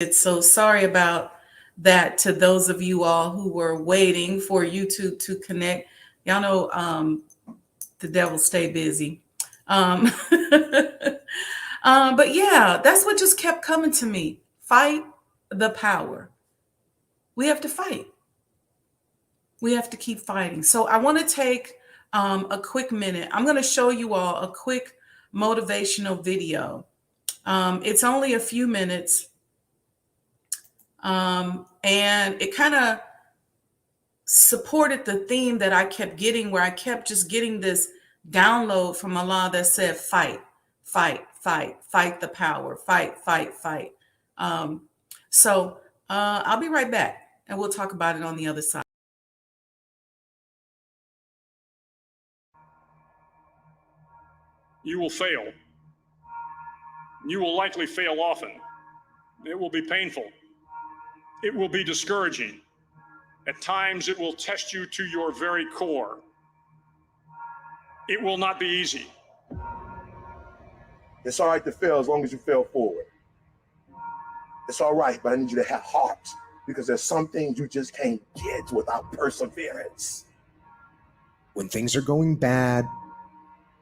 So sorry about that to those of you all who were waiting for YouTube to connect. Y'all know the devil stay busy. Um, but yeah, that's what just kept coming to me. Fight the power. We have to fight. We have to keep fighting. So I want to take a quick minute. I'm going to show you all a quick motivational video. It's only a few minutes. And it kind of supported the theme that I kept getting, where I kept just getting this download from Allah that said, fight, fight, fight, fight the power, fight, fight, fight. So I'll be right back and we'll talk about it on the other side. You will fail. You will likely fail often. It will be painful. It will be discouraging. At times, it will test you to your very core. It will not be easy. It's all right to fail as long as you fail forward. It's all right, but I need you to have heart, because there's some things you just can't get without perseverance. When things are going bad,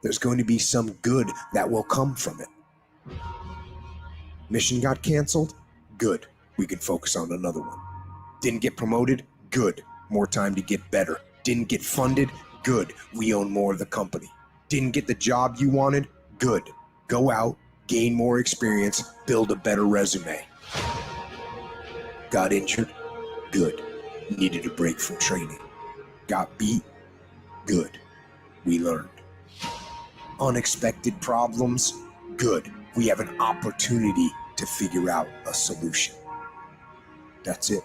there's going to be some good that will come from it. Mission got canceled? Good. We can focus on another one. Didn't get promoted? Good. More time to get better. Didn't get funded? Good. We own more of the company. Didn't get the job you wanted? Good. Go out, gain more experience, build a better resume. Got injured? Good. Needed a break from training. Got beat? Good. We learned. Unexpected problems? Good. We have an opportunity to figure out a solution. That's it.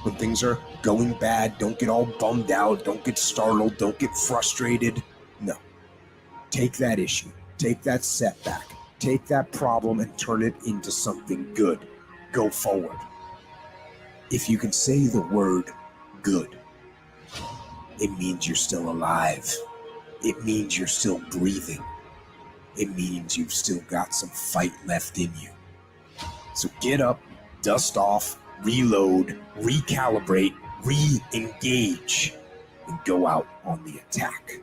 When things are going bad, don't get all bummed out, don't get startled, don't get frustrated. No. Take that issue, take that setback, take that problem and turn it into something good. Go forward. If you can say the word good, it means you're still alive. It means you're still breathing. It means you've still got some fight left in you. So get up, dust off, reload, recalibrate, re-engage, and go out on the attack.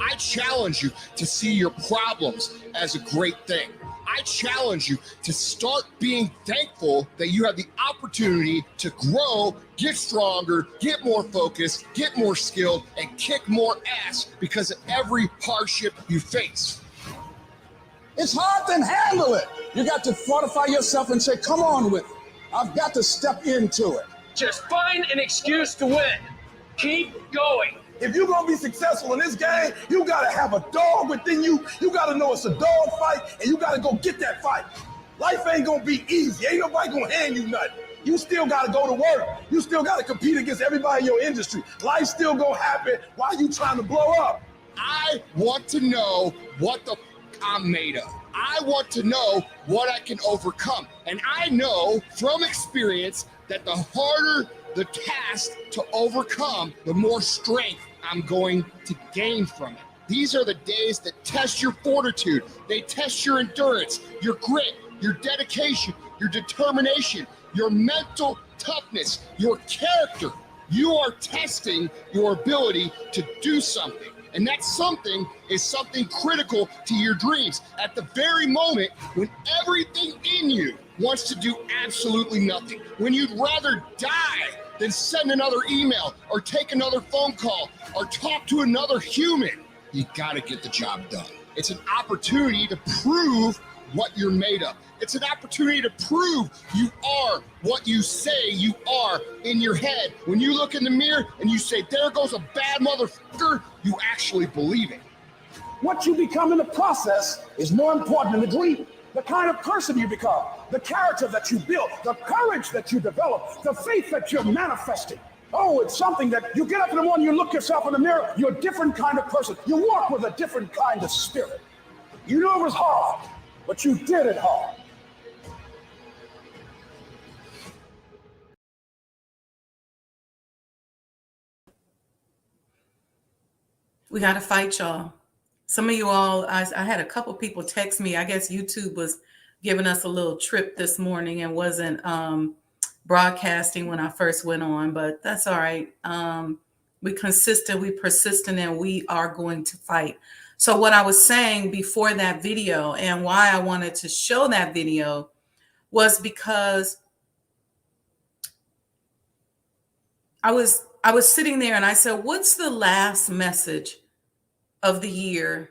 I challenge you to see your problems as a great thing. I challenge you to start being thankful that you have the opportunity to grow, get stronger, get more focused, get more skilled, and kick more ass because of every hardship you face. It's hard to handle it. You got to fortify yourself and say, come on with it. I've got to step into it. Just find an excuse to win. Keep going. If you're going to be successful in this game, you got to have a dog within you. You got to know it's a dog fight, and you got to go get that fight. Life ain't going to be easy. Ain't nobody going to hand you nothing. You still got to go to work. You still got to compete against everybody in your industry. Life's still going to happen while you trying to blow up. I want to know what the I'm made of. I want to know what I can overcome. And I know from experience that the harder the task to overcome, the more strength I'm going to gain from it. These are the days that test your fortitude. They test your endurance, your grit, your dedication, your determination, your mental toughness, your character. You are testing your ability to do something. And that something is something critical to your dreams at the very moment when everything in you wants to do absolutely nothing. When you'd rather die than send another email or take another phone call or talk to another human. You gotta get the job done. It's an opportunity to prove what you're made of. It's an opportunity to prove you are what you say you are in your head. When you look in the mirror and you say, there goes a bad motherfucker, you actually believe it. What you become in the process is more important than the dream. The kind of person you become, the character that you build, the courage that you develop, the faith that you're manifesting. Oh, it's something that you get up in the morning, you look yourself in the mirror, you're a different kind of person. You walk with a different kind of spirit. You know it was hard, but you did it hard. We got to fight, y'all. Some of you all, I had a couple people text me. I guess YouTube was giving us a little trip this morning and wasn't broadcasting when I first went on, but that's all right. We consistent, we persistent, and we are going to fight. So what I was saying before that video and why I wanted to show that video was because I was sitting there and I said, what's the last message of the year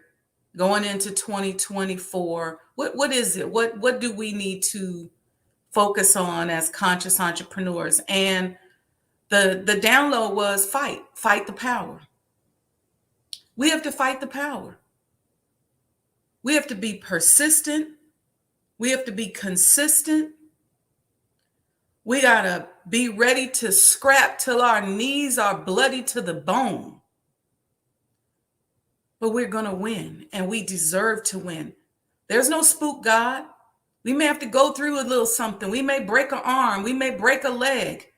going into 2024? What is it? What do we need to focus on as conscious entrepreneurs? And the download was fight the power. We have to fight the power. We have to be persistent. We have to be consistent. We got to be ready to scrap till our knees are bloody to the bone. But we're going to win, and we deserve to win. There's no spook God. We may have to go through a little something. We may break an arm. We may break a leg.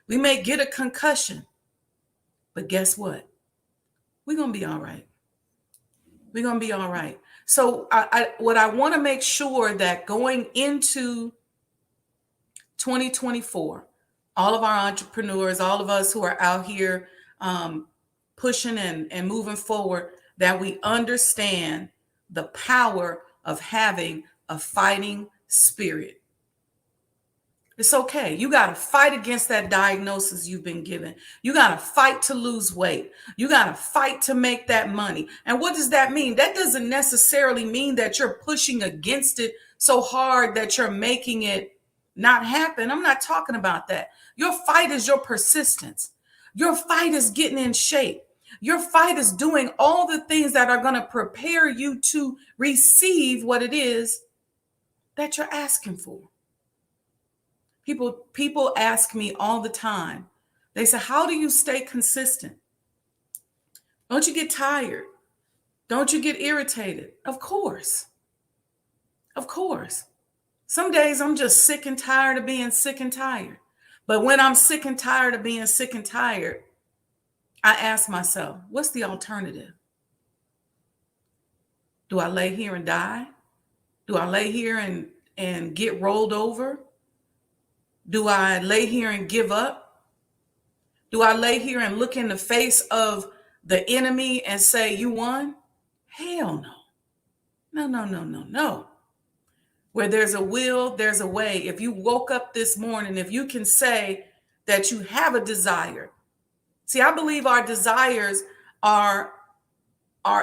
We may get a concussion. But guess what? We're going to be all right. We're going to be all right. So what I want to make sure that going into 2024, all of our entrepreneurs, all of us who are out here pushing and moving forward, that we understand the power of having a fighting spirit. It's okay. You got to fight against that diagnosis you've been given. You got to fight to lose weight. You got to fight to make that money. And what does that mean? That doesn't necessarily mean that you're pushing against it so hard that you're making it not happen. I'm not talking about that. Your fight is your persistence. Your fight is getting in shape. Your fight is doing all the things that are going to prepare you to receive what it is that you're asking for. People ask me all the time. They say, how do you stay consistent? Don't you get tired? Don't you get irritated? Of course. Of course. Some days I'm just sick and tired of being sick and tired. But when I'm sick and tired of being sick and tired, I ask myself, what's the alternative? Do I lay here and die? Do I lay here and get rolled over? Do I lay here and give up? Do I lay here and look in the face of the enemy and say, you won? Hell no. No, no, no, no, no. Where there's a will, there's a way. If you woke up this morning, if you can say that you have a desire. See, I believe our desires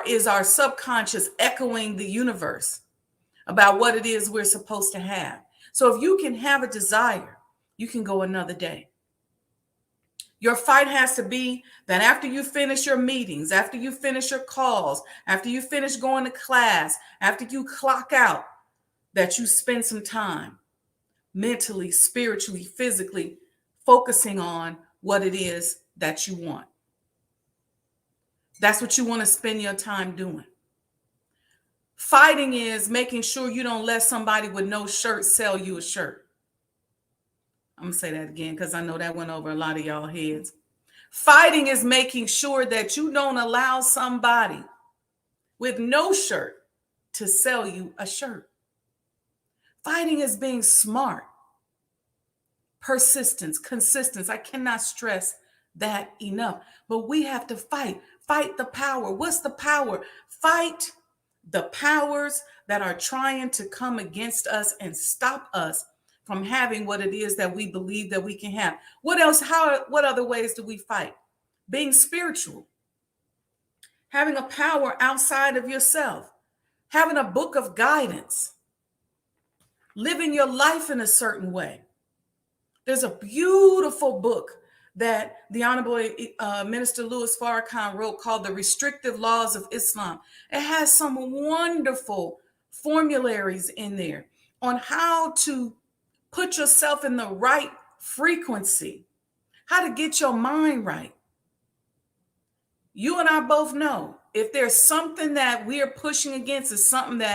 is our subconscious echoing the universe about what it is we're supposed to have. So if you can have a desire, you can go another day. Your fight has to be that after you finish your meetings, after you finish your calls, after you finish going to class, after you clock out, that you spend some time mentally, spiritually, physically focusing on what it is that you want. That's what you want to spend your time doing. Fighting is making sure you don't let somebody with no shirt sell you a shirt. I'm going to say that again because I know that went over a lot of y'all heads. Fighting is making sure that you don't allow somebody with no shirt to sell you a shirt. Fighting is being smart. Persistence, consistency. I cannot stress that enough. But we have to fight. Fight the power. What's the power? Fight the powers that are trying to come against us and stop us from having what it is that we believe that we can have. What else? What other ways do we fight? Being spiritual. Having a power outside of yourself. Having a book of guidance. Living your life in a certain way. There's a beautiful book that the Honorable Minister Louis Farrakhan wrote called The Restrictive Laws of Islam. It has some wonderful formularies in there on how to put yourself in the right frequency, how to get your mind right. You and I both know if there's something that we are pushing against, it's something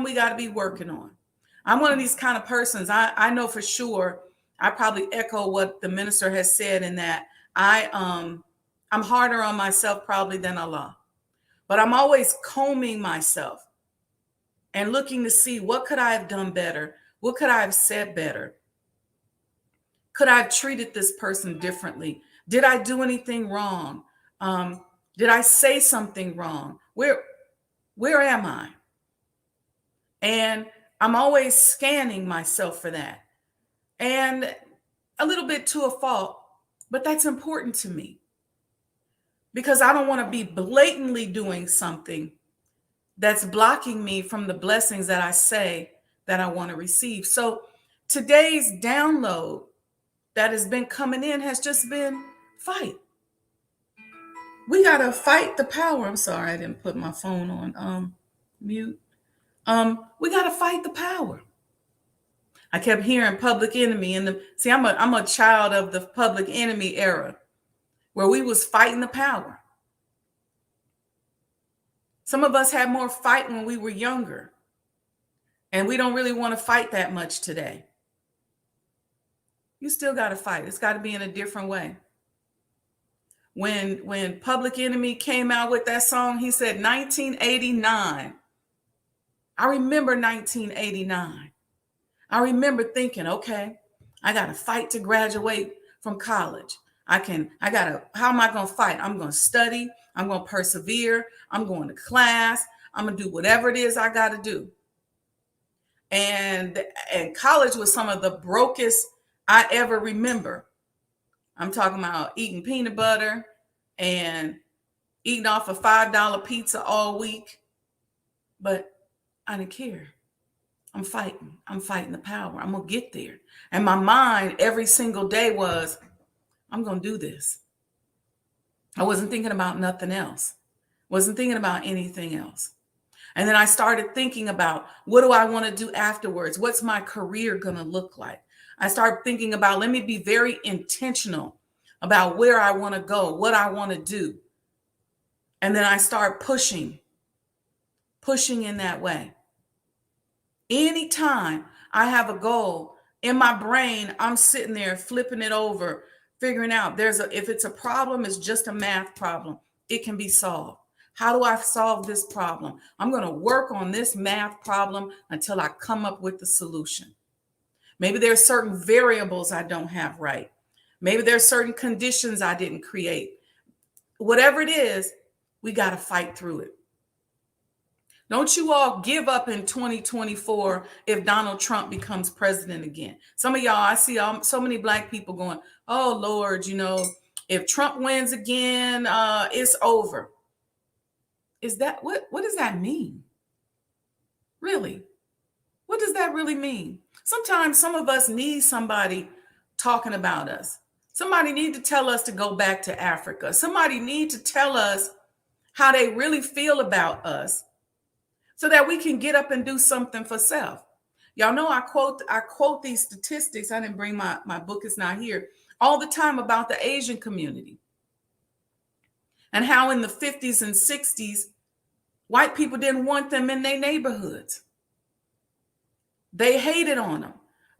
we got to be working on. I'm one of these kind of persons. I know for sure. I probably echo what the minister has said in that I'm harder on myself probably than Allah, but I'm always combing myself. and looking to see what could I have done better? What could I have said better? Could I have treated this person differently? Did I do anything wrong? Did I say something wrong? Where am I? And I'm always scanning myself for that. And a little bit to a fault, but that's important to me because I don't want to be blatantly doing something that's blocking me from the blessings that I say that I want to receive. So today's download that has been coming in has just been fight. We got to fight the power. I'm sorry, I didn't put my phone on mute. We got to fight the power. I kept hearing Public Enemy see, I'm a child of the Public Enemy era where we was fighting the power. Some of us had more fight when we were younger, and we don't really want to fight that much today. You still got to fight. It's got to be in a different way. When Public Enemy came out with that song, he said 1989. I remember 1989. I remember thinking, okay, I got to fight to graduate from college. How am I going to fight? I'm going to study. I'm going to persevere. I'm going to class. I'm going to do whatever it is I got to do. And college was some of the brokest I ever remember. I'm talking about eating peanut butter and eating off a $5 pizza all week. But I didn't care. I'm fighting. I'm fighting the power. I'm going to get there. And my mind every single day was, I'm going to do this. I wasn't thinking about nothing else. Wasn't thinking about anything else. And then I started thinking about, what do I want to do afterwards? What's my career going to look like? I started thinking about, let me be very intentional about where I want to go, what I want to do. And then I start pushing in that way. Anytime I have a goal in my brain, I'm sitting there flipping it over, figuring out if it's a problem, it's just a math problem. It can be solved. How do I solve this problem? I'm going to work on this math problem until I come up with the solution. Maybe there are certain variables I don't have right. Maybe there are certain conditions I didn't create. Whatever it is, we got to fight through it. Don't you all give up in 2024 if Donald Trump becomes president again. Some of y'all, I see so many Black people going, oh, Lord, if Trump wins again, it's over. Is that what does that mean? Really? What does that really mean? Sometimes some of us need somebody talking about us. Somebody need to tell us to go back to Africa. Somebody need to tell us how they really feel about us so that we can get up and do something for self. Y'all know I quote these statistics. I didn't bring my book, it's not here, all the time about the Asian community and how in the 50s and 60s, white people didn't want them in their neighborhoods. They hated on them,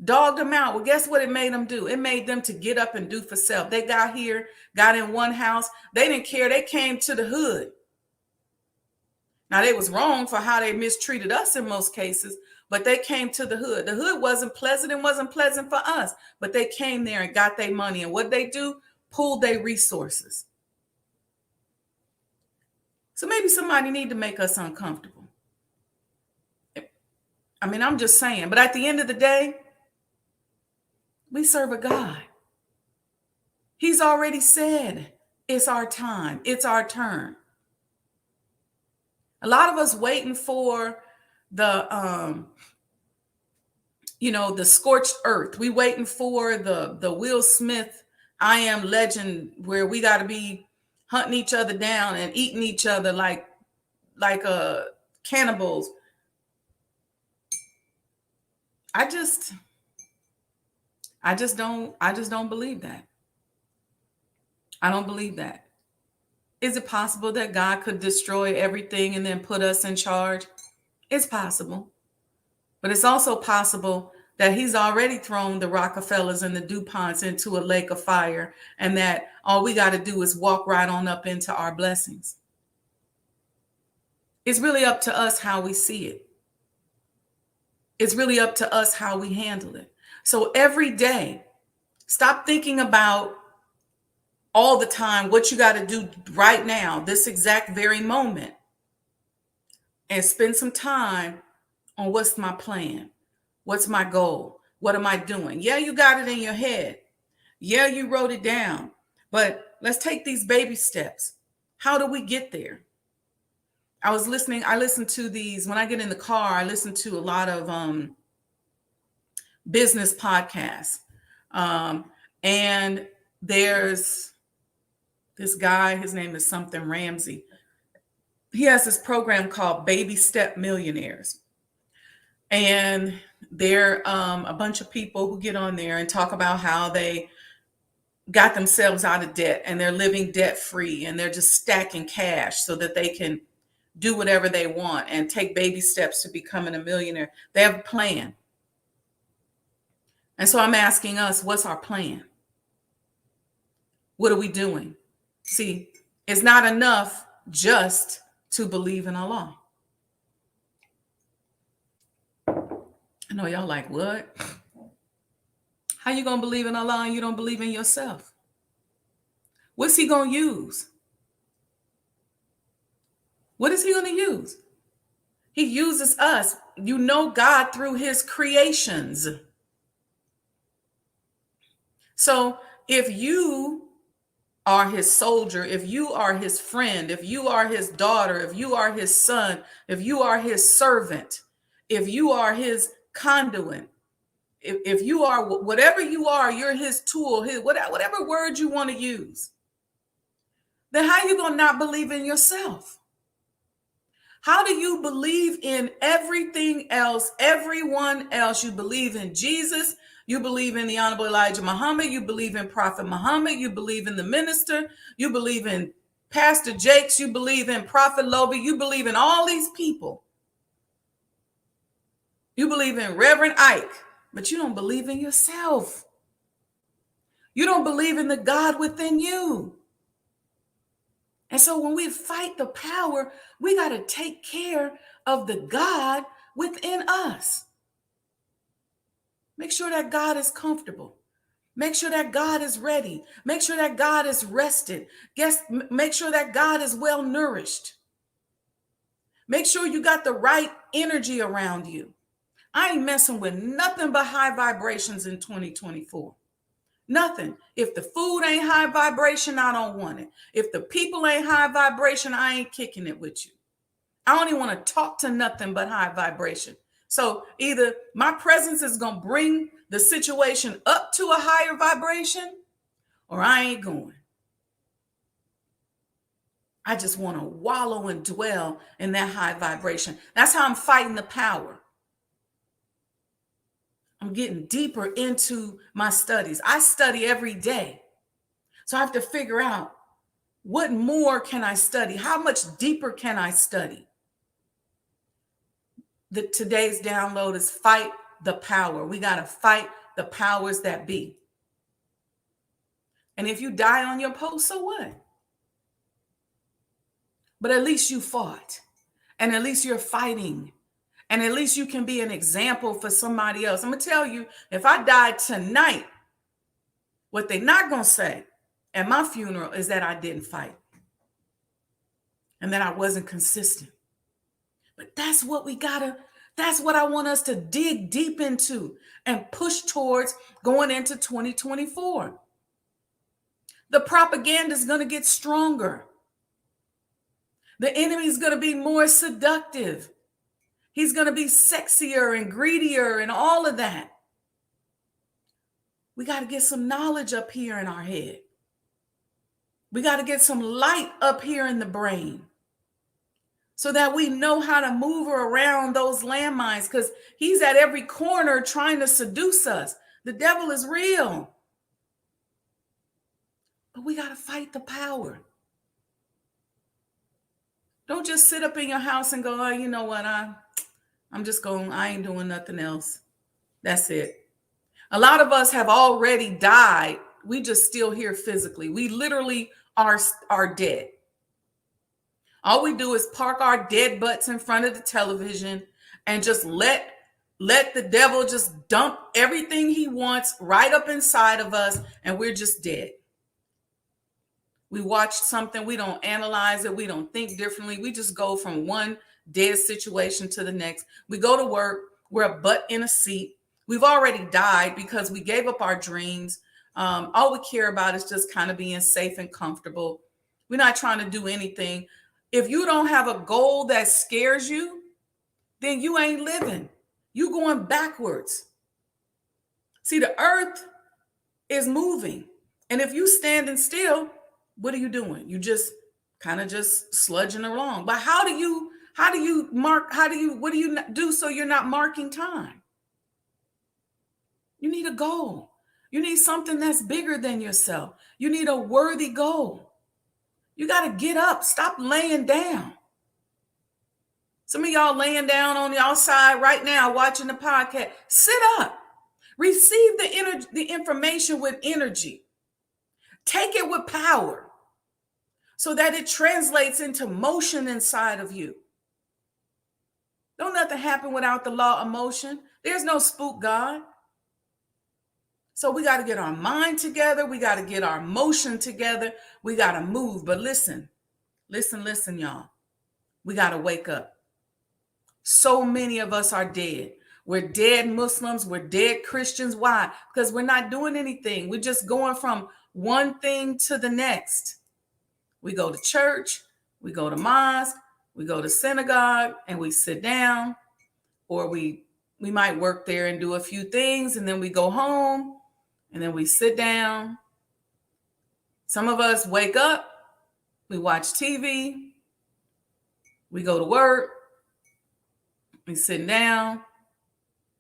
dogged them out. Well, guess what it made them do? It made them to get up and do for self. They got here, got in one house. They didn't care. They came to the hood. Now, they was wrong for how they mistreated us in most cases, but they came to the hood. The hood wasn't pleasant and wasn't pleasant for us, but they came there and got their money. And what they do? Pulled their resources. So maybe somebody need to make us uncomfortable. I mean, I'm just saying. But at the end of the day, we serve a God. He's already said it's our time. It's our turn. A lot of us waiting for the scorched earth. We waiting for the Will Smith I Am Legend where we got to be hunting each other down and eating each other like cannibals. I just don't believe that. I don't believe that. Is it possible that God could destroy everything and then put us in charge? It's possible. But it's also possible that he's already thrown the Rockefellers and the DuPonts into a lake of fire and that all we got to do is walk right on up into our blessings. It's really up to us how we see it. It's really up to us how we handle it. So every day, stop thinking about all the time what you got to do right now, this exact very moment, and spend some time on what's my plan, what's my goal, what am I doing? Yeah, you got it in your head. Yeah, you wrote it down. But let's take these baby steps. How do we get there? I listen to these when I get in the car. I listen to a lot of business podcasts. And there's this guy, his name is something Ramsey. He has this program called Baby Step Millionaires. And they're a bunch of people who get on there and talk about how they got themselves out of debt and they're living debt free and they're just stacking cash so that they can do whatever they want and take baby steps to becoming a millionaire. They have a plan. And so I'm asking us, what's our plan? What are we doing? See, it's not enough just to believe in Allah. I know y'all like, what? How you gonna believe in Allah and you don't believe in yourself? What's he gonna use? What is he gonna use? He uses us. You know God through his creations. So if you are his soldier, if you are his friend, if you are his daughter, if you are his son, if you are his servant, if you are his conduit, if you are whatever you are, you're his tool, his whatever word you want to use, then how are you going to not believe in yourself? How do you believe in everything else, everyone else? You believe in Jesus. You believe in the Honorable Elijah Muhammad. You believe in Prophet Muhammad. You believe in the minister. You believe in Pastor Jakes. You believe in Prophet Loby. You believe in all these people. You believe in Reverend Ike, but you don't believe in yourself. You don't believe in the God within you. And so when we fight the power, we got to take care of the God within us. Make sure that God is comfortable. Make sure that God is ready. Make sure that God is rested. Make sure that God is well nourished. Make sure you got the right energy around you. I ain't messing with nothing but high vibrations in 2024. Nothing. If the food ain't high vibration, I don't want it. If the people ain't high vibration, I ain't kicking it with you. I don't even want to talk to nothing but high vibration. So either my presence is going to bring the situation up to a higher vibration, or I ain't going. I just want to wallow and dwell in that high vibration. That's how I'm fighting the power. I'm getting deeper into my studies. I study every day. So I have to figure out, what more can I study? How much deeper can I study? Today's download is fight the power. We got to fight the powers that be. And if you die on your post, so what? But at least you fought. And at least you're fighting. And at least you can be an example for somebody else. I'm going to tell you, if I died tonight, what they're not going to say at my funeral is that I didn't fight. And that I wasn't consistent. But that's what that's what I want us to dig deep into and push towards going into 2024. The propaganda is going to get stronger. The enemy is going to be more seductive. He's going to be sexier and greedier and all of that. We got to get some knowledge up here in our head. We got to get some light up here in the brain so that we know how to move around those landmines, because he's at every corner trying to seduce us. The devil is real. But we got to fight the power. Don't just sit up in your house and go, oh, you know what? I ain't doing nothing else. That's it. A lot of us have already died. We just still here physically. We literally are dead. All we do is park our dead butts in front of the television and just let let the devil just dump everything he wants right up inside of us, and we're just dead. We watch something, we don't analyze it, we don't think differently. We just go from one dead situation to the next. We go to work, we're a butt in a seat. We've already died because we gave up our dreams. All we care about is just kind of being safe and comfortable. We're not trying to do anything. If you don't have a goal that scares you, then you ain't living. You going backwards. See, the earth is moving. And if you standing still, what are you doing? You just kind of just sludging along. But what do you do so you're not marking time? You need a goal. You need something that's bigger than yourself. You need a worthy goal. You got to get up. Stop laying down. Some of y'all laying down on y'all side right now watching the podcast. Sit up. Receive the information with energy. Take it with power so that it translates into motion inside of you. Don't nothing happen without the law of motion. There's no spook God. So we got to get our mind together. We got to get our motion together. We got to move. But listen, y'all. We got to wake up. So many of us are dead. We're dead Muslims. We're dead Christians. Why? Because we're not doing anything. We're just going from one thing to the next. We go to church. We go to mosque. We go to synagogue and we sit down. Or we might work there and do a few things. And then we go home. And then we sit down. Some of us wake up. We watch TV. We go to work. We sit down.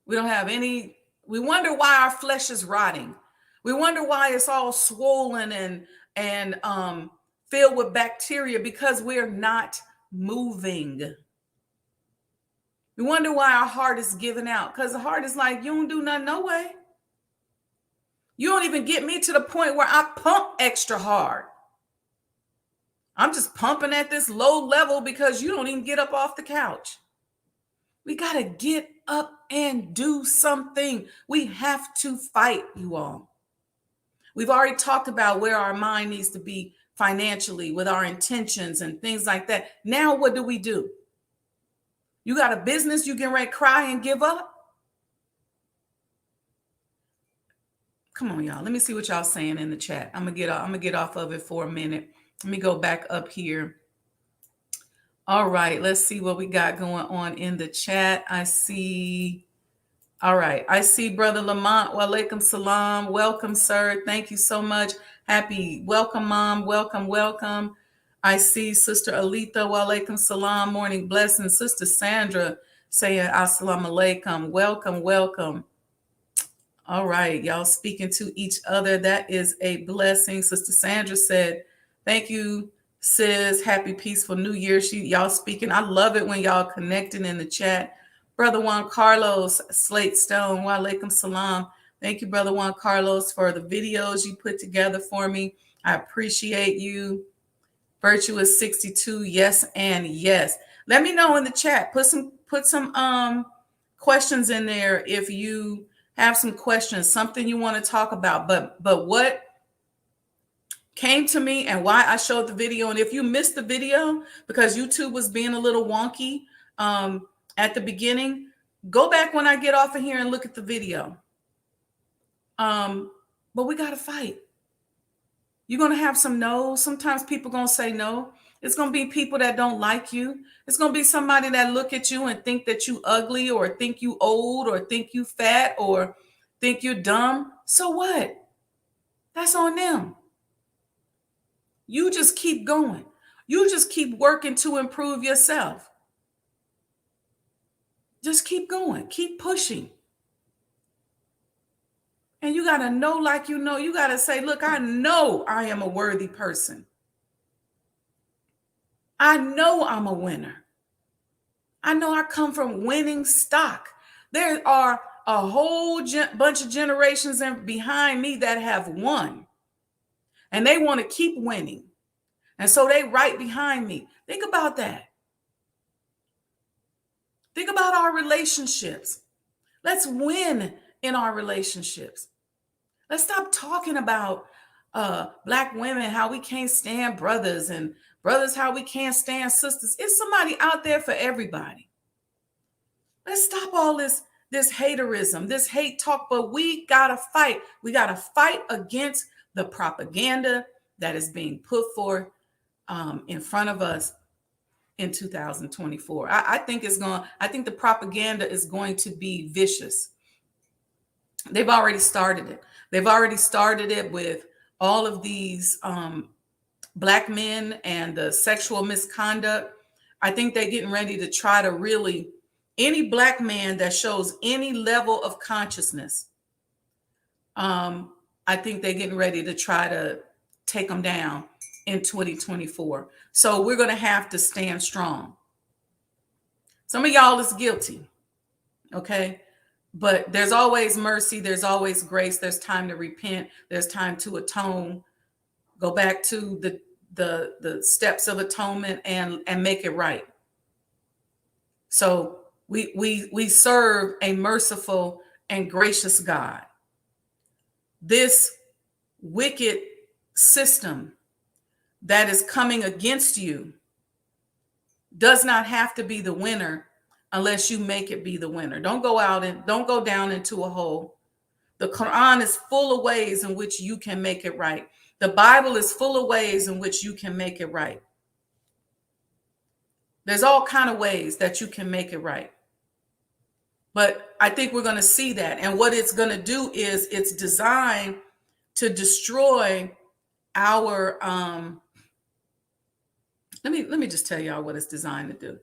We don't have any. We wonder why our flesh is rotting. We wonder why it's all swollen and filled with bacteria because we're not moving. We wonder why our heart is giving out because the heart is like, you don't do nothing, no way. You don't even get me to the point where I pump extra hard. I'm just pumping at this low level because you don't even get up off the couch. We got to get up and do something. We have to fight, you all. We've already talked about where our mind needs to be financially with our intentions and things like that. Now, what do? You got a business, you get ready to cry and give up? Come on, y'all. Let me see what y'all saying in the chat. I'm gonna get off of it for a minute. Let me go back up here. All right, let's see what we got going on in the chat. I see Brother Lamont. Walaikum salam. Welcome, sir. Thank you so much. Welcome, Mom. Welcome. I see Sister Alita. Walaikum salam. Morning blessings. Sister Sandra saying assalamu alaikum. Welcome. All right, y'all speaking to each other. That is a blessing. Sister Sandra said, thank you, sis. Happy, peaceful New Year. Y'all speaking. I love it when y'all connecting in the chat. Brother Juan Carlos, Slate Stone, walaikum salam. Thank you, Brother Juan Carlos, for the videos you put together for me. I appreciate you. Virtuous 62, yes and yes. Let me know in the chat. Put some questions in there if you have some questions, something you want to talk about. But what came to me and why I showed the video, and if you missed the video because YouTube was being a little wonky at the beginning, go back when I get off of here and look at the video. But we got to fight. You're going to have some no's. Sometimes people going to say no. It's going to be people that don't like you. It's going to be somebody that look at you and think that you ugly or think you old or think you fat or think you're dumb. So what? That's on them. You just keep going. You just keep working to improve yourself. Just keep going. Keep pushing. And you got to know, like you know, you got to say, look, I know I am a worthy person. I know I'm a winner. I know I come from winning stock. There are a whole bunch of generations behind me that have won. And they want to keep winning. And so they right behind me. Think about that. Think about our relationships. Let's win in our relationships. Let's stop talking about Black women, how we can't stand brothers, and brothers, how we can't stand sisters. It's somebody out there for everybody. Let's stop all this haterism, this hate talk, but we gotta fight. We gotta fight against the propaganda that is being put forth in front of us in 2024. I think the propaganda is going to be vicious. They've already started it. They've already started it with all of these Black men and the sexual misconduct. I think they're getting ready to try to really, any Black man that shows any level of consciousness, I think they're getting ready to try to take them down in 2024. So we're going to have to stand strong. Some of y'all is guilty, okay? But there's always mercy. There's always grace. There's time to repent. There's time to atone. Go back to the steps of atonement and make it right. So we serve a merciful and gracious God. This wicked system that is coming against you does not have to be the winner unless you make it be the winner. Don't go down into a hole. The Quran is full of ways in which you can make it right. The Bible is full of ways in which you can make it right. There's all kinds of ways that you can make it right. But I think we're going to see that. And what it's going to do is it's designed to destroy our let me just tell y'all what it's designed to do.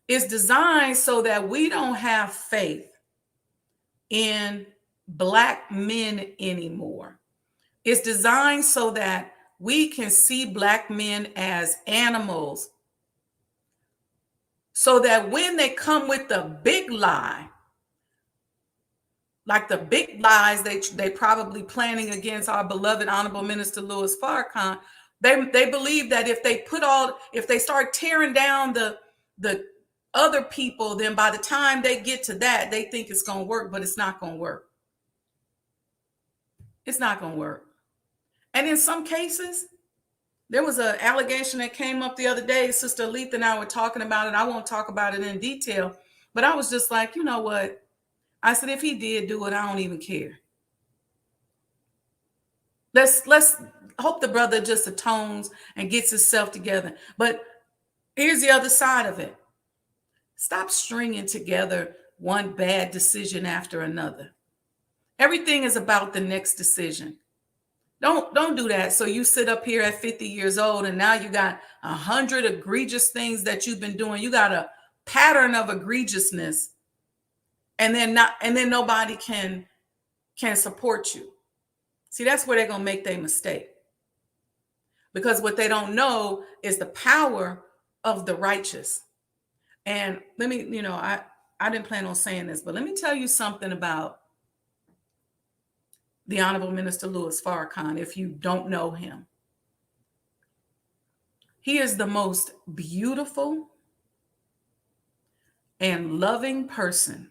It's designed so that we don't have faith in Black men anymore. It's designed so that we can see Black men as animals, so that when they come with the big lie, like the big lies they probably planning against our beloved Honorable Minister Louis Farrakhan, they believe that if they start tearing down the other people, then by the time they get to that, they think it's going to work, but it's not going to work. It's not going to work. And in some cases, there was an allegation that came up the other day. Sister Aletha and I were talking about it. I won't talk about it in detail, but I was just like, you know what? I said, if he did do it, I don't even care. Let's hope the brother just atones and gets himself together. But here's the other side of it. Stop stringing together one bad decision after another. Everything is about the next decision. Don't do that. So you sit up here at 50 years old and now you got 100 egregious things that you've been doing. You got a pattern of egregiousness, and then nobody can support you. See, that's where they're going to make their mistake. Because what they don't know is the power of the righteous. And let me, I didn't plan on saying this, but let me tell you something about the Honorable Minister Louis Farrakhan, if you don't know him. He is the most beautiful and loving person.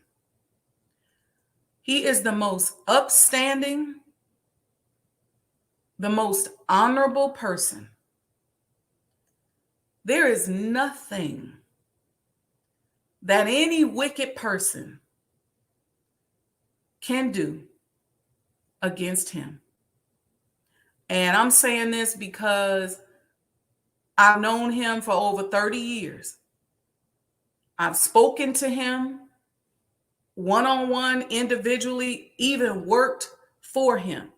He is the most upstanding, the most honorable person. There is nothing that any wicked person can do against him. And I'm saying this because I've known him for over 30 years. I've spoken to him one-on-one, individually, even worked for him.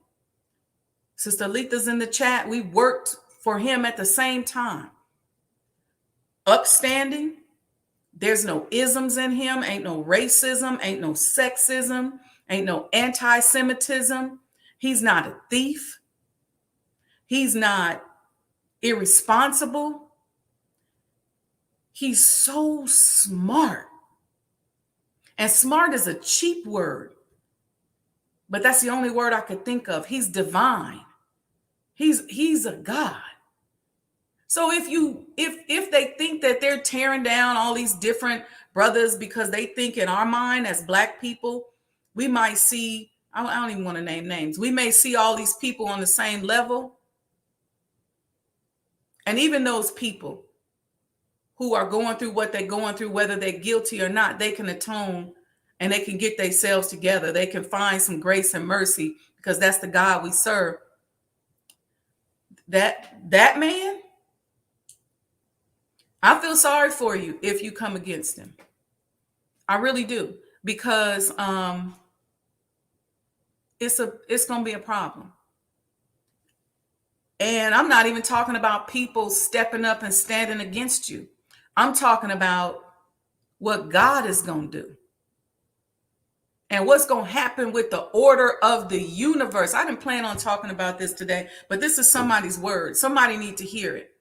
Sister Aletha's in the chat. We worked for him at the same time. Upstanding. There's no isms in him. Ain't no racism. Ain't no sexism. Ain't no anti-Semitism. He's not a thief. He's not irresponsible. He's so smart. And smart is a cheap word, but that's the only word I could think of. He's divine. He's a God. So if they think that they're tearing down all these different brothers because they think in our mind as Black people we might see, I don't even want to name names. We may see all these people on the same level. And even those people who are going through what they're going through, whether they're guilty or not, they can atone and they can get themselves together. They can find some grace and mercy because that's the God we serve. That man, I feel sorry for you if you come against him. I really do, because it's going to be a problem. And I'm not even talking about people stepping up and standing against you. I'm talking about what God is going to do and what's going to happen with the order of the universe. I didn't plan on talking about this today, but this is somebody's word. Somebody need to hear it,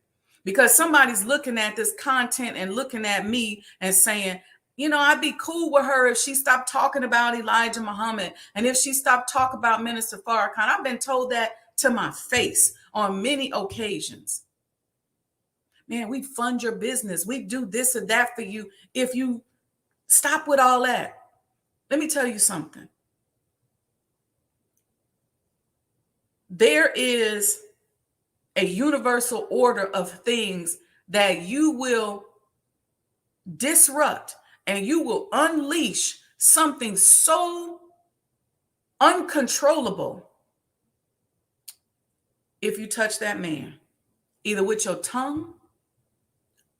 because somebody's looking at this content and looking at me and saying, you know, I'd be cool with her if she stopped talking about Elijah Muhammad and if she stopped talking about Minister Farrakhan. I've been told that to my face on many occasions. Man, we fund your business. We do this or that for you. If you stop with all that, let me tell you something. There is a universal order of things that you will disrupt, and you will unleash something so uncontrollable if you touch that man, either with your tongue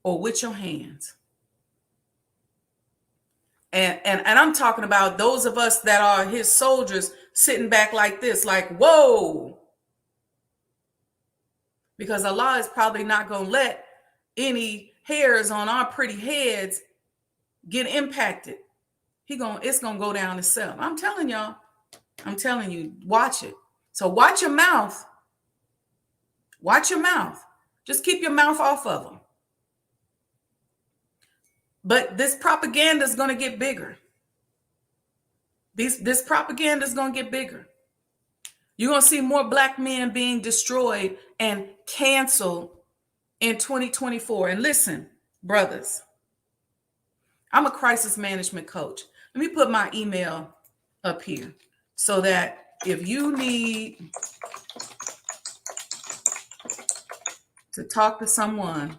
or with your hands. And I'm talking about those of us that are his soldiers sitting back like this, like, whoa. Because Allah is probably not going to let any hairs on our pretty heads get impacted. It's going to go down itself. I'm telling y'all. I'm telling you, watch it. So watch your mouth. Watch your mouth. Just keep your mouth off of them. But this propaganda is going to get bigger. This propaganda is going to get bigger. You're going to see more black men being destroyed and canceled in 2024. And listen, brothers, I'm a crisis management coach. Let me put my email up here so that if you need to talk to someone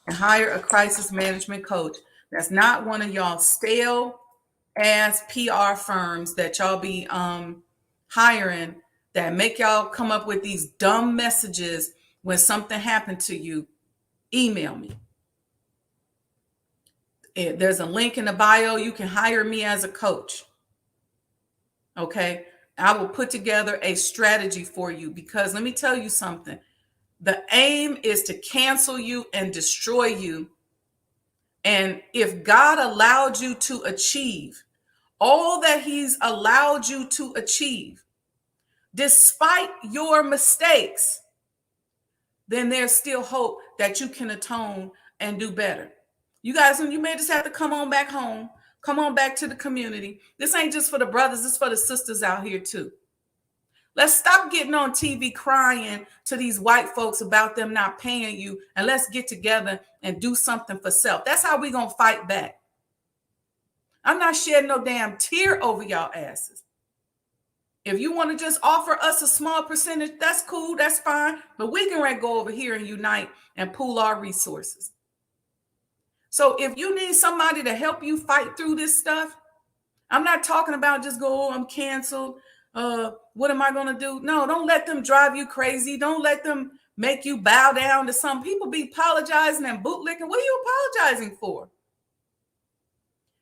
and hire a crisis management coach that's not one of y'all stale ass PR firms that y'all be hiring that make y'all come up with these dumb messages when something happened to you, email me. There's a link in the bio. You can hire me as a coach. Okay. I will put together a strategy for you, because let me tell you something. The aim is to cancel you and destroy you. And if God allowed you to achieve all that he's allowed you to achieve, despite your mistakes, then there's still hope that you can atone and do better. You guys, you may just have to come on back home, come on back to the community. This ain't just for the brothers, it's for the sisters out here too. Let's stop getting on TV crying to these white folks about them not paying you, and let's get together and do something for self. That's how we're going to fight back. I'm not shedding no damn tear over y'all asses. If you want to just offer us a small percentage, that's cool, that's fine. But we can go over here and unite and pool our resources. So if you need somebody to help you fight through this stuff, I'm not talking about just go, oh, I'm canceled. What am I going to do? No, don't let them drive you crazy. Don't let them make you bow down to some people. Be apologizing and bootlicking. What are you apologizing for?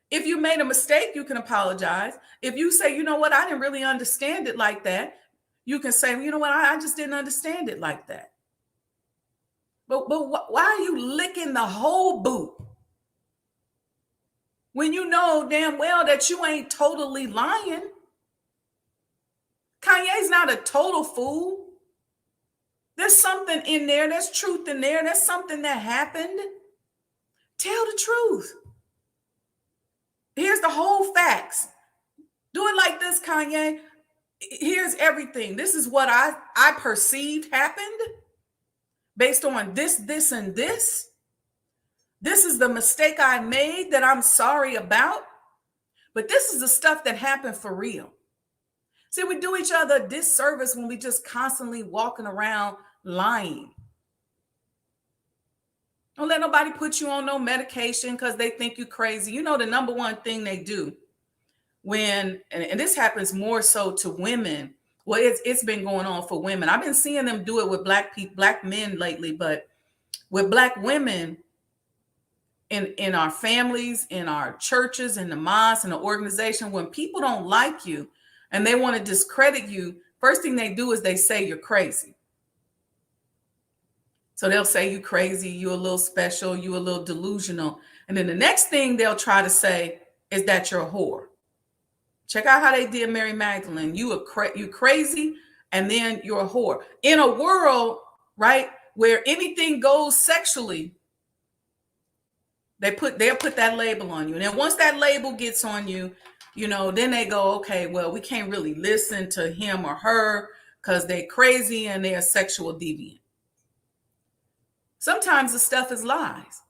If you made a mistake, you can apologize. If you say, you know what, I didn't really understand it like that, you can say, you know what, I just didn't understand it like that. But why are you licking the whole boot when you know damn well that you ain't totally lying? Kanye's not a total fool. There's something in there. There's truth in there. There's something that happened. Tell the truth. Here's the whole facts. Do it like this, Kanye. Here's everything. This is what I perceived happened based on this, and this. This is the mistake I made that I'm sorry about. But this is the stuff that happened for real. See, we do each other a disservice when we just constantly walking around lying. Don't let nobody put you on no medication because they think you're crazy. You know, the number one thing they do when, and this happens more so to women. Well, it's been going on for women. I've been seeing them do it with black people, black men lately, but with black women in our families, in our churches, in the mosques, in the organization, when people don't like you and they want to discredit you, first thing they do is they say you're crazy. So they'll say you crazy, you a little special, you a little delusional. And then the next thing they'll try to say is that you're a whore. Check out how they did Mary Magdalene. You crazy, and then you're a whore. In a world, right, where anything goes sexually, they'll put that label on you. And then once that label gets on you, you know, then they go, okay, well, we can't really listen to him or her because they're crazy and they're a sexual deviant. Sometimes the stuff is lies.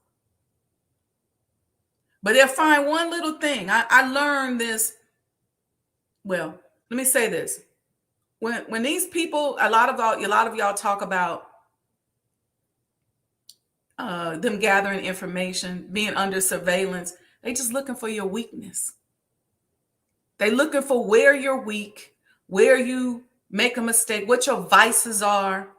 But they'll find one little thing. I learned this. Well, let me say this. When these people, a lot of y'all talk about them gathering information, being under surveillance, they just looking for your weakness. They looking for where you're weak, where you make a mistake, what your vices are.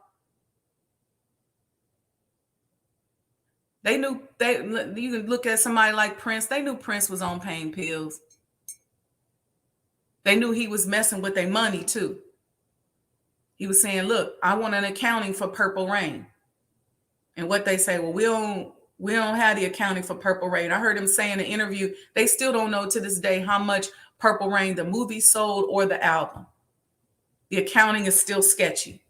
You can look at somebody like Prince. They knew Prince was on pain pills. They knew he was messing with their money too. He was saying, look, I want an accounting for Purple Rain. And what they say, well, we don't have the accounting for Purple Rain. I heard him say in an interview, they still don't know to this day how much Purple Rain, the movie, sold or the album. The accounting is still sketchy,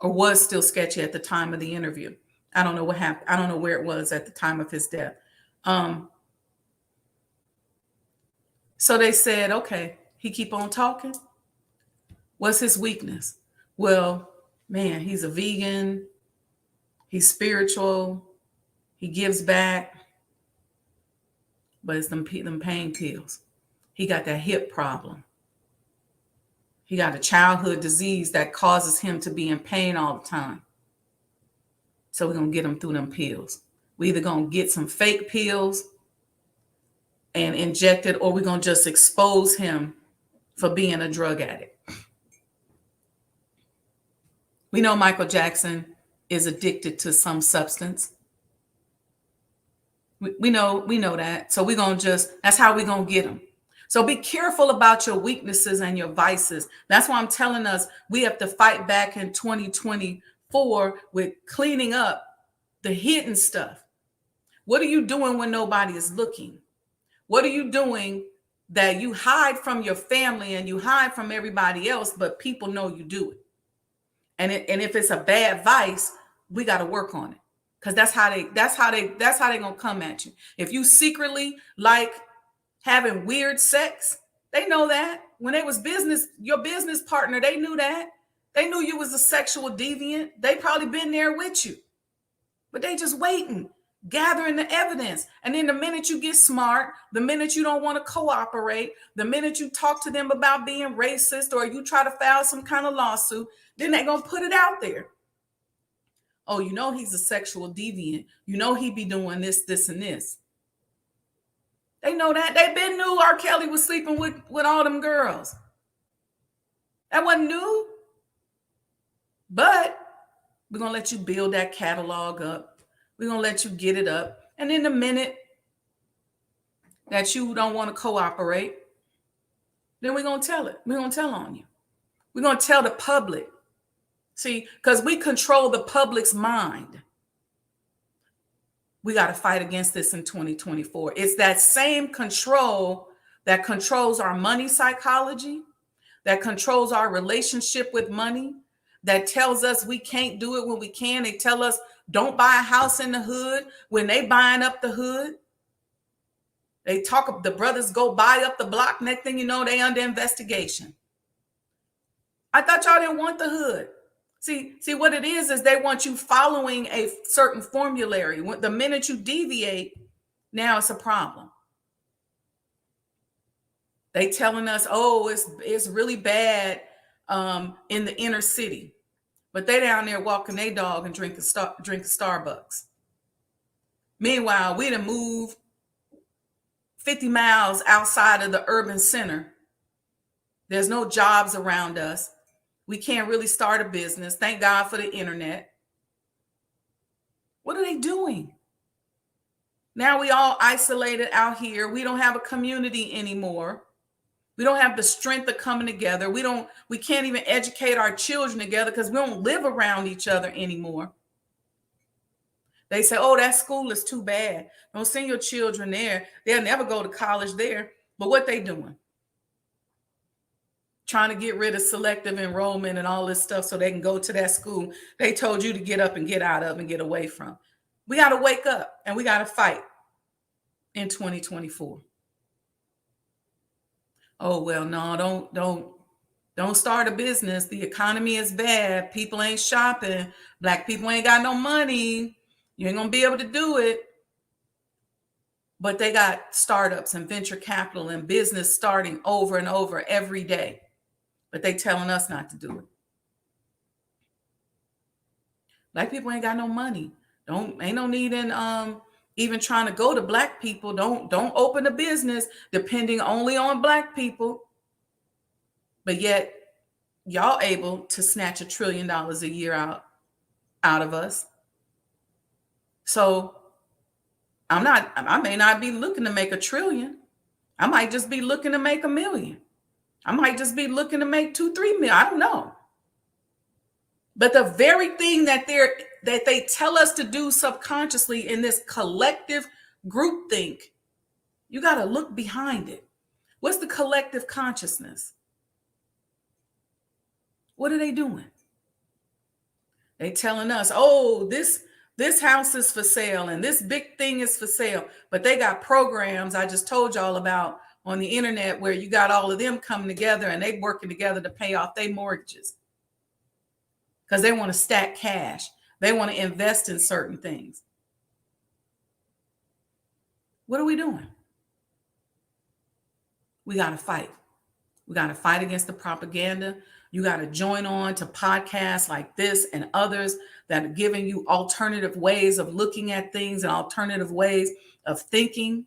or was still sketchy at the time of the interview. I don't know what happened. I don't know where it was at the time of his death. So they said, okay, he keep on talking. What's his weakness? Well, man, he's a vegan. He's spiritual. He gives back. But it's them pain pills. He got that hip problem. He got a childhood disease that causes him to be in pain all the time. So we're going to get him through them pills. We're either going to get some fake pills and inject it, or we're going to just expose him for being a drug addict. We know Michael Jackson is addicted to some substance. We know that. So we're going to that's how we're going to get him. So be careful about your weaknesses and your vices. That's why I'm telling us we have to fight back in 2024 with cleaning up the hidden stuff. What are you doing when nobody is looking? What are you doing that you hide from your family and you hide from everybody else, but people know you do it? And if it's a bad vice, we got to work on it, because that's how they gonna come at you. If you secretly like having weird sex, they know that. When they was your business partner, they knew that. They knew you was a sexual deviant. They probably been there with you, but they just waiting, gathering the evidence. And then the minute you get smart, the minute you don't want to cooperate, the minute you talk to them about being racist, or you try to file some kind of lawsuit, then they're going to put it out there. Oh, you know, he's a sexual deviant. You know, he be doing this, this, and this. They know that. They been knew R. Kelly was sleeping with all them girls. That wasn't new. But we're going to let you build that catalog up. We're going to let you get it up. And in the minute that you don't want to cooperate, then we're going to tell it. We're going to tell on you. We're going to tell the public. See, because we control the public's mind. We got to fight against this in 2024. It's that same control that controls our money psychology, that controls our relationship with money, that tells us we can't do it when we can. They tell us don't buy a house in the hood when they buying up the hood. They talk, the brothers go buy up the block. Next thing you know, they under investigation. I thought y'all didn't want the hood. See what it is they want you following a certain formulary. The minute you deviate, now it's a problem. They telling us, oh, it's really bad in the inner city, but they down there walking their dog and drinking Starbucks. Meanwhile, we done moved 50 miles outside of the urban center. There's no jobs around us. We can't really start a business. Thank God for the internet. What are they doing? Now we all isolated out here. We don't have a community anymore. We don't have the strength of coming together. We can't even educate our children together because we don't live around each other anymore. They say, oh, that school is too bad. Don't send your children there. They'll never go to college there. But what they doing? Trying to get rid of selective enrollment and all this stuff so they can go to that school they told you to get up and get out of and get away from. We got to wake up and we got to fight in 2024. Oh, well, no, don't start a business. The economy is bad. People ain't shopping. Black people ain't got no money. You ain't going to be able to do it. But they got startups and venture capital and business starting over and over every day. But they telling us not to do it. Black people ain't got no money. Ain't no need in even trying to go to black people. Don't open a business depending only on black people. But yet y'all able to snatch $1 trillion a year out of us. So I may not be looking to make $1 trillion. I might just be looking to make $1 million. I might just be looking to make 2-3 million. I don't know. But the very thing that they tell us to do subconsciously in this collective groupthink, you got to look behind it. What's the collective consciousness? What are they doing? They telling us, oh, this house is for sale and this big thing is for sale. But they got programs I just told y'all about on the internet where you got all of them coming together and they working together to pay off their mortgages because they want to stack cash. They want to invest in certain things. What are we doing? We got to fight. We got to fight against the propaganda. You got to join on to podcasts like this and others that are giving you alternative ways of looking at things and alternative ways of thinking,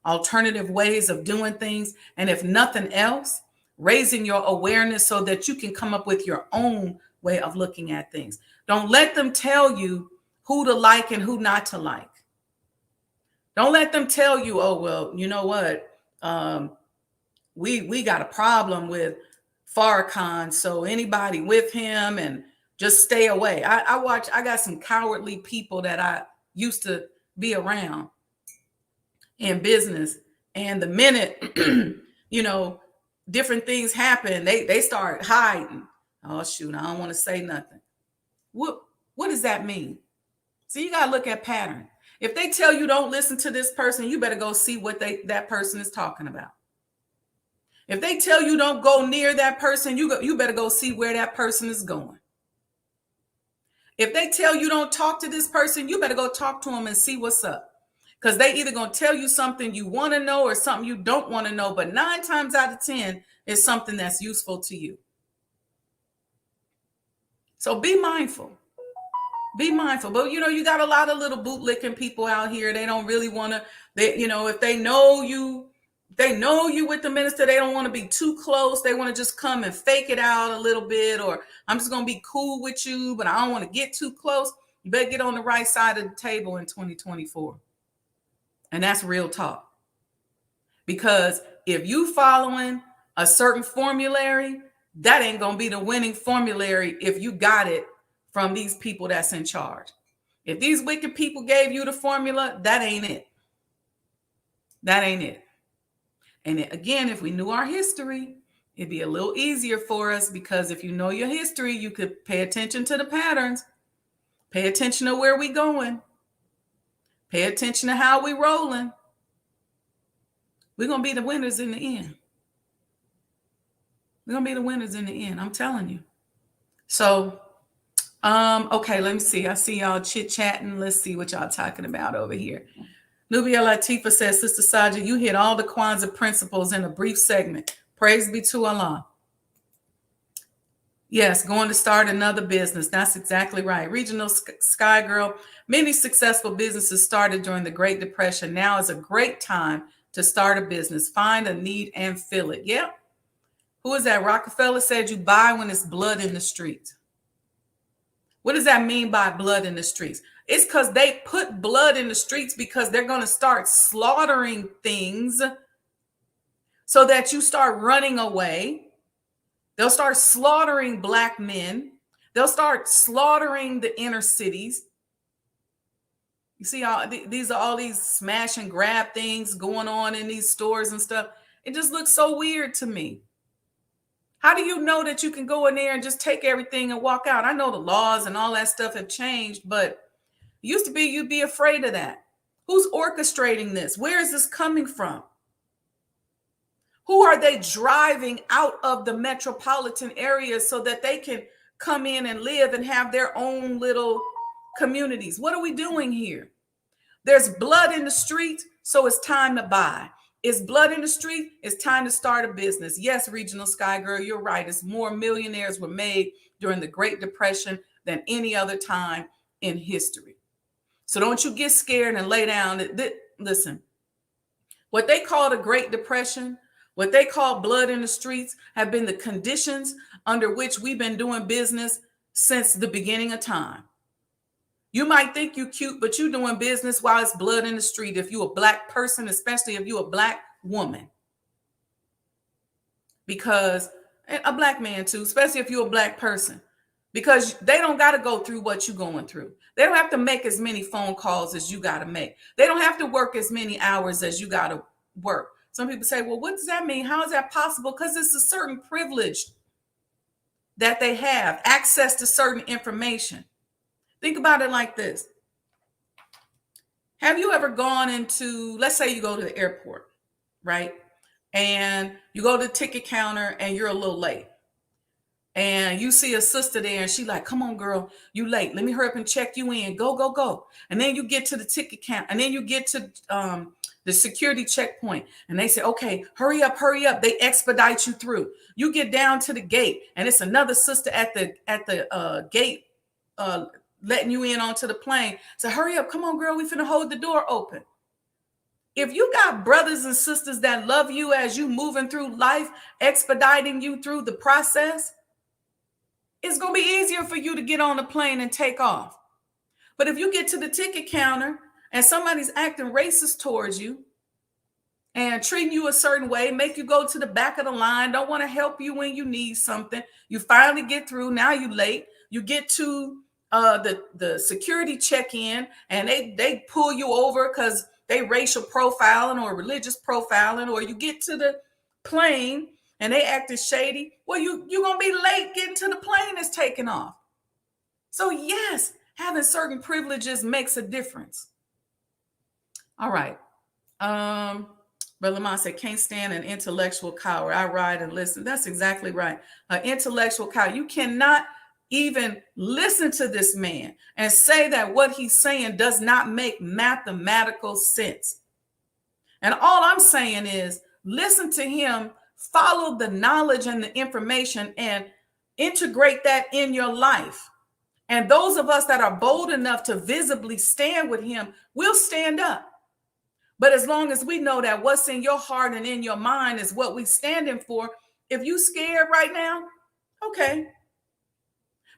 alternative ways of doing things. And if nothing else, raising your awareness so that you can come up with your own way of looking at things. Don't let them tell you who to like and who not to like. Don't let them tell you, oh, well, you know what? We got a problem with Farrakhan, so anybody with him and just stay away. I got some cowardly people that I used to be around in business. And the minute, different things happen, they start hiding. Oh, shoot, I don't want to say nothing. What does that mean? So you got to look at pattern. If they tell you don't listen to this person, you better go see what that person is talking about. If they tell you don't go near that person, you better go see where that person is going. If they tell you don't talk to this person, you better go talk to them and see what's up. Because they either going to tell you something you want to know or something you don't want to know. But 9 times out of 10 is something that's useful to you. So be mindful. Be mindful. But, you got a lot of little bootlicking people out here. They don't really want to, if they know you with the minister, they don't want to be too close. They want to just come and fake it out a little bit, or I'm just going to be cool with you, but I don't want to get too close. You better get on the right side of the table in 2024. And that's real talk. Because if you following a certain formulary, that ain't going to be the winning formulary if you got it from these people that's in charge. If these wicked people gave you the formula, that ain't it. That ain't it. And again, if we knew our history, it'd be a little easier for us, because if you know your history, you could pay attention to the patterns, pay attention to where we going, pay attention to how we rolling. We're going to be the winners in the end. We're going to be the winners in the end. I'm telling you. So, okay, let me see. I see y'all chit-chatting. Let's see what y'all talking about over here. Nubia Latifa says, Sister Sajdah, you hit all the Kwanzaa principles in a brief segment. Praise be to Allah. Yes, going to start another business. That's exactly right. Regional Sky Girl, many successful businesses started during the Great Depression. Now is a great time to start a business. Find a need and fill it. Yep. Who is that? Rockefeller said you buy when it's blood in the streets. What does that mean by blood in the streets? It's because they put blood in the streets because they're going to start slaughtering things so that you start running away. They'll start slaughtering Black men. They'll start slaughtering the inner cities. You see, these are all these smash and grab things going on in these stores and stuff. It just looks so weird to me. How do you know that you can go in there and just take everything and walk out? I know the laws and all that stuff have changed, but it used to be you'd be afraid of that. Who's orchestrating this? Where is this coming from? Who are they driving out of the metropolitan areas so that they can come in and live and have their own little communities? What are we doing here? There's blood in the street, so it's time to buy. It's blood in the street, it's time to start a business. Yes, Regional Sky Girl, you're right. It's more millionaires were made during the Great Depression than any other time in history. So don't you get scared and lay down. Listen, what they call the Great Depression, what they call blood in the streets, have been the conditions under which we've been doing business since the beginning of time. You might think you're cute, but you're doing business while it's blood in the street. If you're a Black person, especially if you're a Black woman. Because, and a Black man too, especially if you're a Black person. Because they don't got to go through what you're going through. They don't have to make as many phone calls as you got to make. They don't have to work as many hours as you got to work. Some people say, well, what does that mean? How is that possible? Because it's a certain privilege that they have, access to certain information. Think about it like this. Have you ever gone into, let's say you go to the airport, right? And you go to the ticket counter and you're a little late. And you see a sister there and she's like, come on, girl, you late. Let me hurry up and check you in. Go, go, go. And then you get to the ticket count. And then you get to the security checkpoint. And they say, okay, hurry up, hurry up. They expedite you through. You get down to the gate and it's another sister at the gate letting you in onto the plane. So hurry up. Come on, girl. We finna hold the door open. If you got brothers and sisters that love you as you moving through life, expediting you through the process, it's going to be easier for you to get on the plane and take off. But if you get to the ticket counter and somebody's acting racist towards you and treating you a certain way, make you go to the back of the line, don't want to help you when you need something, you finally get through, now you late, you get to the security check-in and they pull you over because they racial profiling or religious profiling, or you get to the plane and they acting shady, well, you're going to be late getting to the plane that's taking off. So yes, having certain privileges makes a difference. All right. Brother Lamont said, can't stand an intellectual coward. I ride and listen. That's exactly right. An intellectual coward. You cannot even listen to this man and say that what he's saying does not make mathematical sense. And all I'm saying is listen to him, follow the knowledge and the information and integrate that in your life. And those of us that are bold enough to visibly stand with him will stand up. But as long as we know that what's in your heart and in your mind is what we standing for, if you scared right now, okay.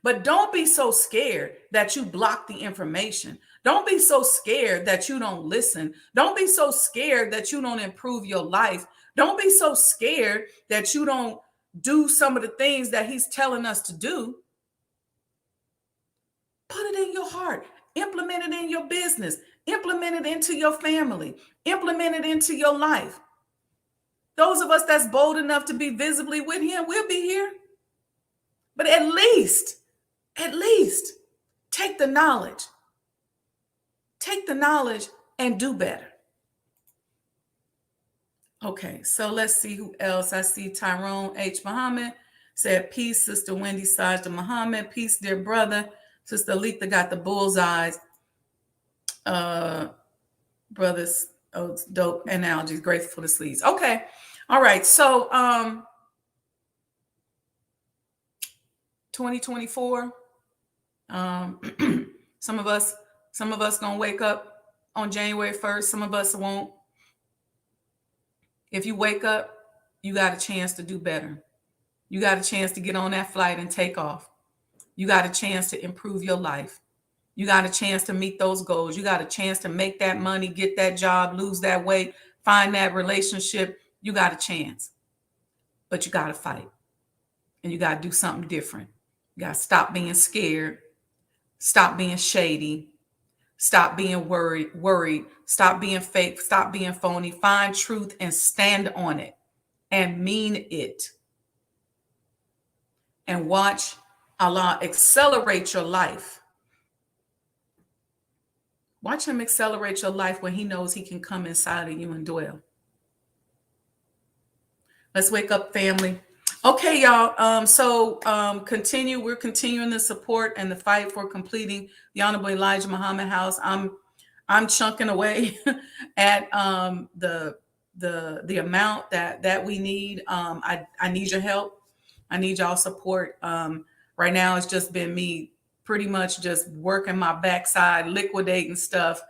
But don't be so scared that you block the information. Don't be so scared that you don't listen. Don't be so scared that you don't improve your life. Don't be so scared that you don't do some of the things that he's telling us to do. Put it in your heart. Implement it in your business. Implement it into your family. Implement it into your life. Those of us that's bold enough to be visibly with him, we'll be here. But at least take the knowledge. Take the knowledge and do better. Okay, so let's see who else. I see Tyrone H. Muhammad said, peace, Sister Wendy Sajdah Muhammad. Peace, dear brother. Sister Letha got the bullseyes. Brothers, oh, dope analogies. Grateful for the sleeves. Okay. All right. So 2024. Some of us gonna wake up on January 1st. Some of us won't. If you wake up, you got a chance to do better. You got a chance to get on that flight and take off. You got a chance to improve your life. You got a chance to meet those goals. You got a chance to make that money, get that job, lose that weight, find that relationship. You got a chance. But you got to fight. And you got to do something different. You got to stop being scared. Stop being shady. Stop being worried. Stop being fake. Stop being phony. Find truth and stand on it and mean it. And watch Allah accelerate your life. Watch him accelerate your life when he knows he can come inside of you and dwell. Let's wake up, family. Okay, y'all. We're continuing the support and the fight for completing the Honorable Elijah Muhammad House. I'm chunking away at the amount that we need. I need your help. I need y'all support. Right now, it's just been me pretty much just working my backside, liquidating stuff,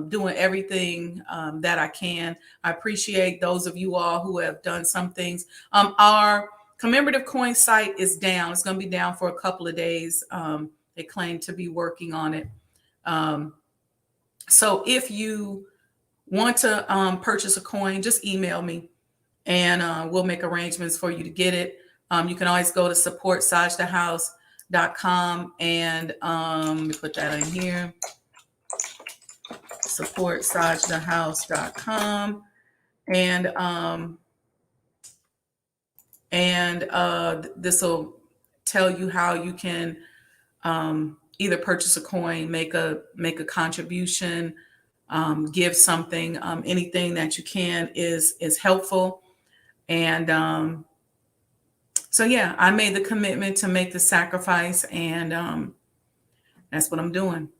doing everything that I can. I appreciate those of you all who have done some things. Our commemorative coin site is down. It's going to be down for a couple of days. They claim to be working on it. So if you want to purchase a coin, just email me and we'll make arrangements for you to get it. You can always go to supportsajdahhouse.com and let me put that in here. Supportsajdahhouse.com and this will tell you how you can either purchase a coin, make a contribution, give something. Anything that you can is helpful. And so yeah, I made the commitment to make the sacrifice, and that's what I'm doing.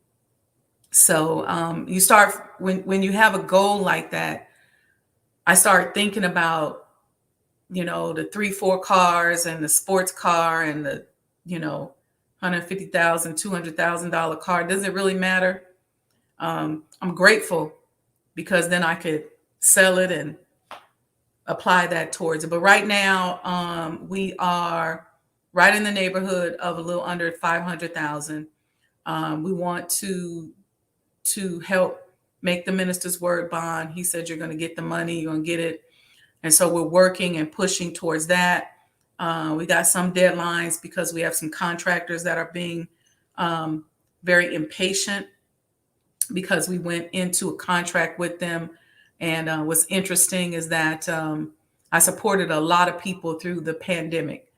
So you start when you have a goal like that, I start thinking about, the 3-4 cars and the sports car and the, $150,000, $200,000 car. Does it really matter? I'm grateful because then I could sell it and apply that towards it. But right now, we are right in the neighborhood of a little under 500,000. We want to help make the minister's word bond. He said, you're going to get the money, you're going to get it. And so we're working and pushing towards that. We got some deadlines because we have some contractors that are being very impatient because we went into a contract with them. And what's interesting is that I supported a lot of people through the pandemic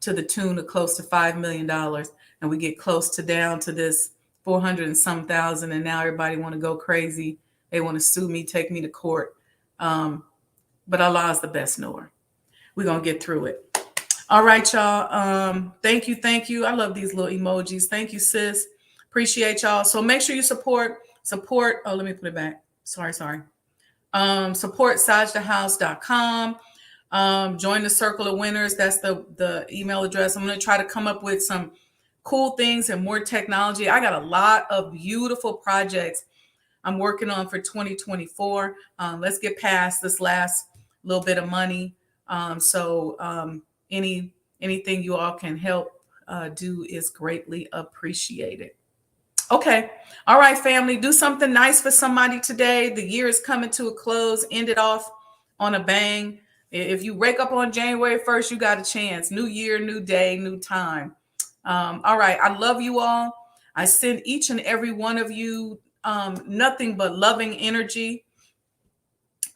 to the tune of close to $5 million. And we get close to down to this 400 and some thousand. And now everybody want to go crazy. They want to sue me, take me to court. But Allah is the best knower. We're going to get through it. All right, y'all. Thank you. I love these little emojis. Thank you, sis. Appreciate y'all. So make sure you support. Oh, let me put it back. Sorry. Support sajdahhouse.com. Join the circle of winners. That's the email address. I'm going to try to come up with some cool things and more technology. I got a lot of beautiful projects I'm working on for 2024. Let's get past this last little bit of money. Anything you all can help do is greatly appreciated. Okay. All right, family. Do something nice for somebody today. The year is coming to a close. End it off on a bang. If you wake up on January 1st, you got a chance. New year, new day, new time. All right. I love you all. I send each and every one of you nothing but loving energy.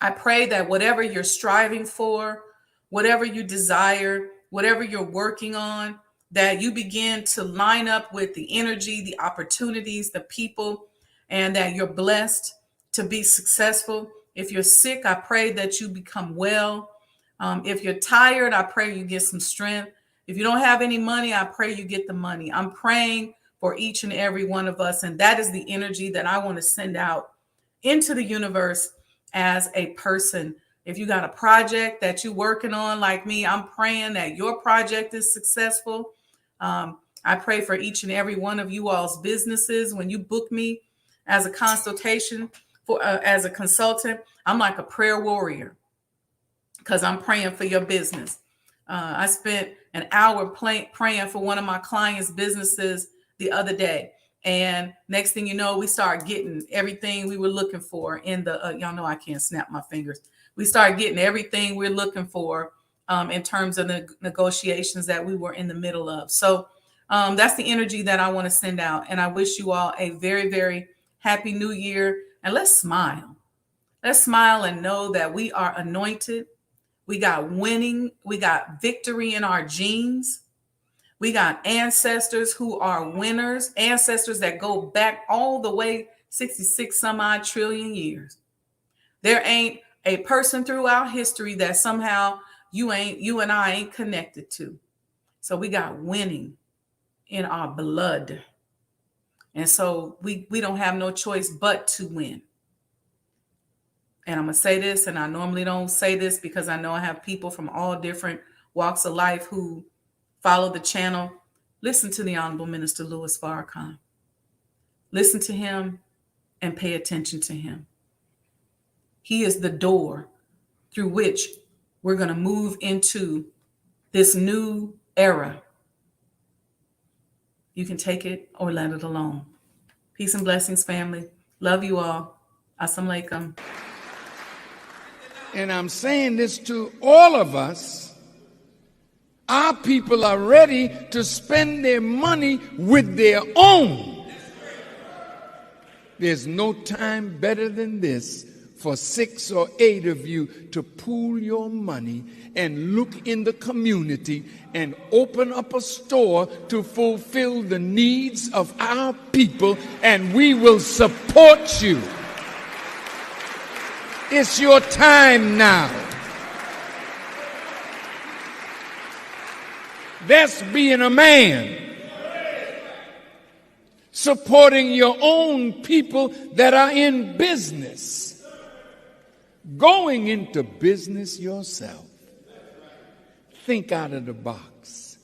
I pray that whatever you're striving for, whatever you desire, whatever you're working on, that you begin to line up with the energy, the opportunities, the people, and that you're blessed to be successful. If you're sick, I pray that you become well. If you're tired, I pray you get some strength. If you don't have any money, I pray you get the money. I'm praying for each and every one of us, and that is the energy that I want to send out into the universe as a person. If you got a project that you're working on like me, I'm praying that your project is successful. I pray for each and every one of you all's businesses. When you book me as a consultation as a consultant, I'm like a prayer warrior because I'm praying for your business. I spent an hour praying for one of my clients' businesses the other day. And next thing you know, we start getting everything we were looking for in the, y'all know I can't snap my fingers. We start getting everything we're looking for in terms of the negotiations that we were in the middle of. So that's the energy that I want to send out. And I wish you all a very, very happy new year. And let's smile. Let's smile and know that we are anointed. We got winning. We got victory in our genes. We got ancestors who are winners, ancestors that go back all the way 66 some odd trillion years. There ain't a person throughout history that somehow you and I ain't connected to. So we got winning in our blood. And so we don't have no choice but to win. And I'm going to say this, and I normally don't say this because I know I have people from all different walks of life who follow the channel. Listen to the Honorable Minister Louis Farrakhan. Listen to him and pay attention to him. He is the door through which we're going to move into this new era. You can take it or let it alone. Peace and blessings, family. Love you all. Assalamu alaikum. And I'm saying this to all of us. Our people are ready to spend their money with their own. There's no time better than this for 6 or 8 of you to pool your money and look in the community and open up a store to fulfill the needs of our people, and we will support you. It's your time now. That's being a man. Supporting your own people that are in business. Going into business yourself. Think out of the box.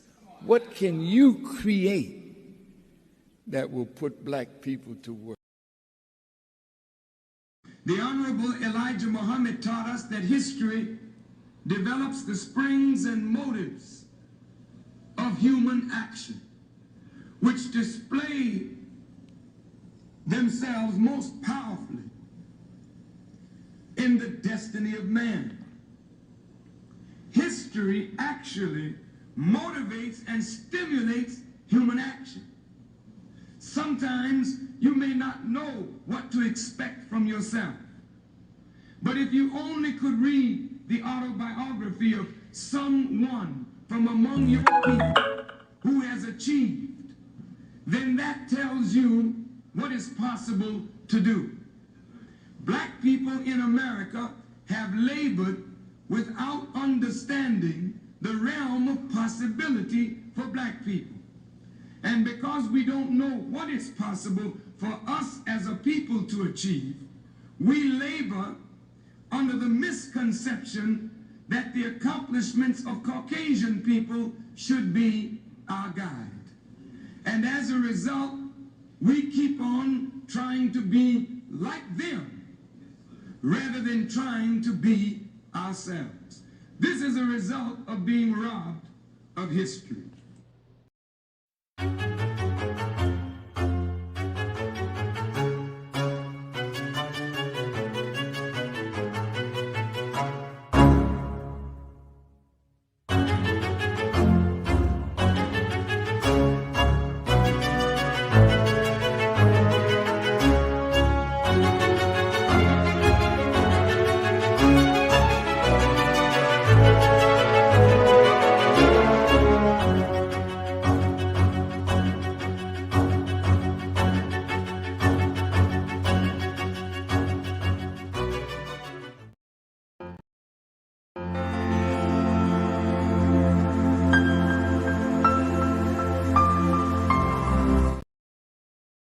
What can you create that will put black people to work? The Honorable Elijah Muhammad taught us that history develops the springs and motives of human action, which display themselves most powerfully in the destiny of man. History actually motivates and stimulates human action. Sometimes you may not know what to expect from yourself. But if you only could read the autobiography of someone from among your people who has achieved, then that tells you what is possible to do. Black people in America have labored without understanding the realm of possibility for black people. And because we don't know what is possible for us as a people to achieve, we labor under the misconception that the accomplishments of Caucasian people should be our guide. And as a result, we keep on trying to be like them rather than trying to be ourselves. This is a result of being robbed of history.